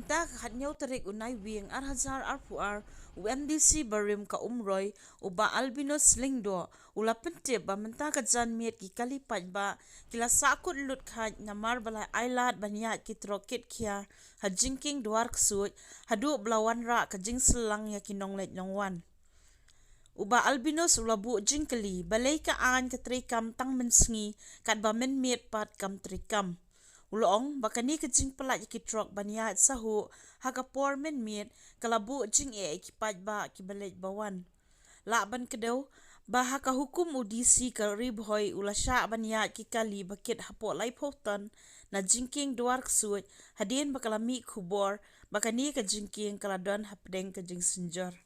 Menta ka khatnyaw tarik unay wing arhazar arpuar UMDC barim ka umroy uba albinos lingdo ula pentip ba menta ka jan miet ki kalipat ba kila Sahkut lut khat namar balai Iaid banyat ki Trok kia ha Jingkieng Dwarksuid hadu belawan ra ka jing selang ya kinonglet nongwan. Uba albinos ula bu jingkeli balai ka an ka trikam tang mensengi kat ba men miet pat kam trikam. Ulong bakani ka jing pelat ki Trok banyat sahu hakapor men miet kalabu jing ki Paidbah ki balet bawan. La ban kedau bah ka hukum udisi ka ribhoi ula sya banyat ki kali bakit hapo lai potan na Jingkieng Dwarksuid hadin bakalami kubor bakani ka Jingkieng kaladon hapdeng ka jing senjor.